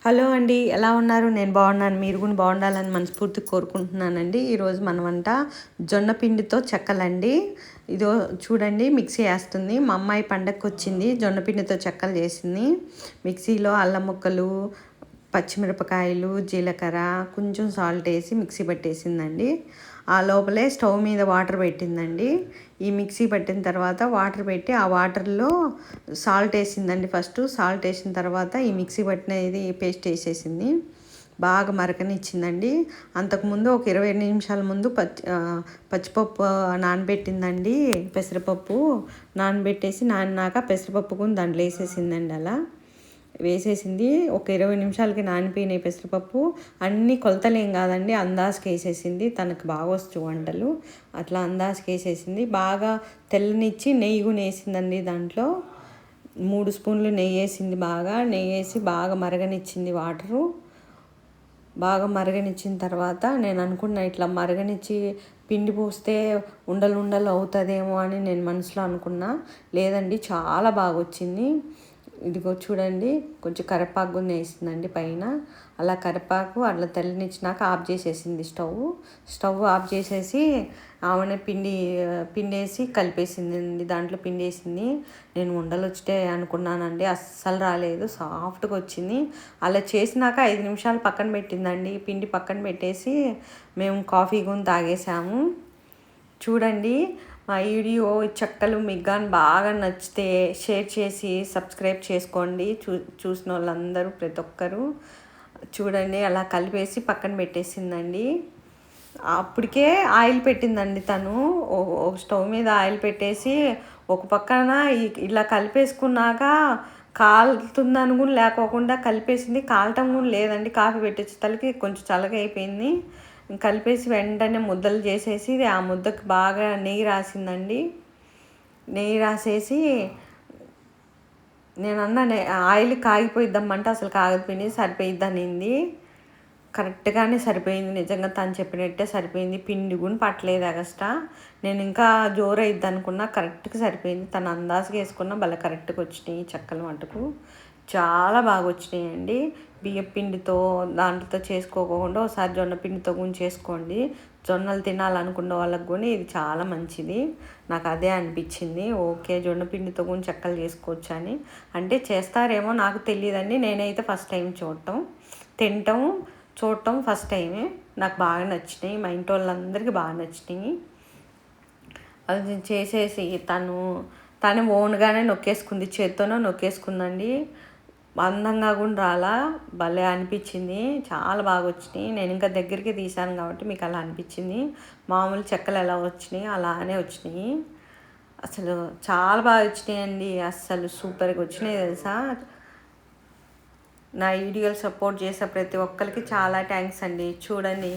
Hello అండి, ఎలా ఉన్నారు? నేను బాగున్నాను. మీరు కూడా బాగుండాలని మనస్ఫూర్తిగా కోరుకుంటున్నానండి. ఈరోజు మన వంట జొన్న పిండితో చెక్కలండి. ఇదో చూడండి, మిక్సీ వేస్తుంది. మా అమ్మాయి పండగకి వచ్చింది, జొన్న పిండితో చెక్కలు చేసింది. మిక్సీలో అల్లం ముక్కలు, పచ్చిమిరపకాయలు, జీలకర్ర, కొంచెం సాల్ట్ వేసి మిక్సీ పట్టేసిందండి. ఆ లోపలే స్టవ్ మీద వాటర్ పెట్టిందండి. ఈ మిక్సీ పట్టిన తర్వాత వాటర్ పెట్టి ఆ వాటర్లో సాల్ట్ వేసిందండి. ఫస్ట్ సాల్ట్ వేసిన తర్వాత ఈ మిక్సీ పట్టినది పేస్ట్ వేసేసింది. బాగా మరకనిచ్చిందండి. అంతకుముందు ఒక 20 నిమిషాల ముందు పచ్చిపప్పు నానబెట్టిందండి. పెసరపప్పు నానబెట్టేసి నానినాక పెసరపప్పు కూడా దాంట్లో వేసేసిందండి. అలా వేసేసింది. ఒక 20 నిమిషాలకి నానిపోయినాయి పెసరపప్పు. అన్నీ కొలతలేం కాదండి, అందాజుకి వేసేసింది. తనకు బాగా వచ్చు వంటలు, అట్లా అందాజుకి వేసేసింది. బాగా తెల్లనిచ్చి నెయ్యి కూడా వేసిందండి. దాంట్లో 3 స్పూన్లు నెయ్యి వేసింది. నెయ్యి వేసి బాగా మరగనిచ్చింది. వాటరు బాగా మరగనిచ్చిన తర్వాత నేను అనుకున్నా, ఇట్లా మరగనిచ్చి పిండి పోస్తే ఉండలు ఉండలు అవుతుందేమో అని నేను మనసులో అనుకున్నా. లేదండి, చాలా బాగా వచ్చింది. ఇదిగో చూడండి, కొంచెం కరివేపాకు కూడా వేసిందండి పైన. అలా కరివేపాకు అట్లా తెల్లనిచ్చినాక ఆఫ్ చేసేసింది స్టవ్ ఆఫ్ చేసేసి ఆమెనే పిండేసి కలిపేసింది. దాంట్లో పిండేసింది. నేను ఉండలు వచ్చితే అనుకున్నానండి, అస్సలు రాలేదు, సాఫ్ట్గా వచ్చింది. అలా చేసినాక 5 నిమిషాలు పక్కన పెట్టిందండి. పిండి పక్కన పెట్టేసి మేము కాఫీ కూడా తాగేసాము. చూడండి, మా వీడియో చెక్కలు మీకు కానీ బాగా నచ్చితే షేర్ చేసి సబ్స్క్రైబ్ చేసుకోండి. చూసిన వాళ్ళందరూ, ప్రతి ఒక్కరూ చూడండి. అలా కలిపేసి పక్కన పెట్టేసిందండి. అప్పటికే ఆయిల్ పెట్టిందండి తను. స్టవ్ మీద ఆయిల్ పెట్టేసి ఒక పక్కన ఇలా కలిపేసుకున్నాక కాలుతుందని కూడా లేకోకుండా కలిపేసింది. కాలటం కూడా లేదండి. కాఫీ పెట్టేసి తలకి కొంచెం చల్లగా అయిపోయింది. కలిపేసి వెంటనే ముద్దలు చేసేసి ఆ ముద్దకు బాగా నెయ్యి రాసిందండి. నెయ్యి రాసేసి నేను అన్నా, ఆయిల్ కాగిపోయిద్దామంటే అసలు కాగిపోయింది, సరిపోయిద్దనింది. కరెక్ట్గానే సరిపోయింది. నిజంగా తను చెప్పినట్టే సరిపోయింది. పిండి కూడా పట్టలేదు ఎగస్ట్రా. నేను ఇంకా జోరు అయిద్ది అనుకున్నా, కరెక్ట్గా సరిపోయింది. తను అందాజుగా వేసుకున్నా భలే కరెక్ట్గా వచ్చినాయి చెక్కలు మటుకు. చాలా బాగా వచ్చినాయండి. బియ్యం పిండితో దాంట్లో చేసుకోకుండా ఒకసారి జొన్న పిండితో కూడా చేసుకోండి. జొన్నలు తినాలనుకున్న వాళ్ళకు కూడా ఇది చాలా మంచిది. నాకు అదే అనిపించింది. ఓకే, జొన్న పిండితో కూడా చెక్కలు చేసుకోవచ్చు అని. అంటే చేస్తారేమో నాకు తెలియదండి. నేనైతే ఫస్ట్ టైం చూడటం ఫస్ట్ టైమే. నాకు బాగా నచ్చినాయి. మా ఇంటి వాళ్ళందరికీ బాగా నచ్చినాయి. అది చేసేసి తను ఓన్గానే నొక్కేసుకుంది, చేత్తోనే నొక్కేసుకుందండి. అందంగా కూడా రాలా, భలే అనిపించింది. చాలా బాగా వచ్చినాయి. నేను ఇంకా దగ్గరికి తీసాను కాబట్టి మీకు అలా అనిపించింది. మామూలు చెక్కలు ఎలా వచ్చినాయి అలానే వచ్చినాయి. అసలు చాలా బాగా వచ్చినాయండి. అస్సలు సూపర్గా వచ్చినాయి తెలుసా. నా వీడియోలు సపోర్ట్ చేసే ప్రతి ఒక్కరికి చాలా థ్యాంక్స్ అండి. చూడండి.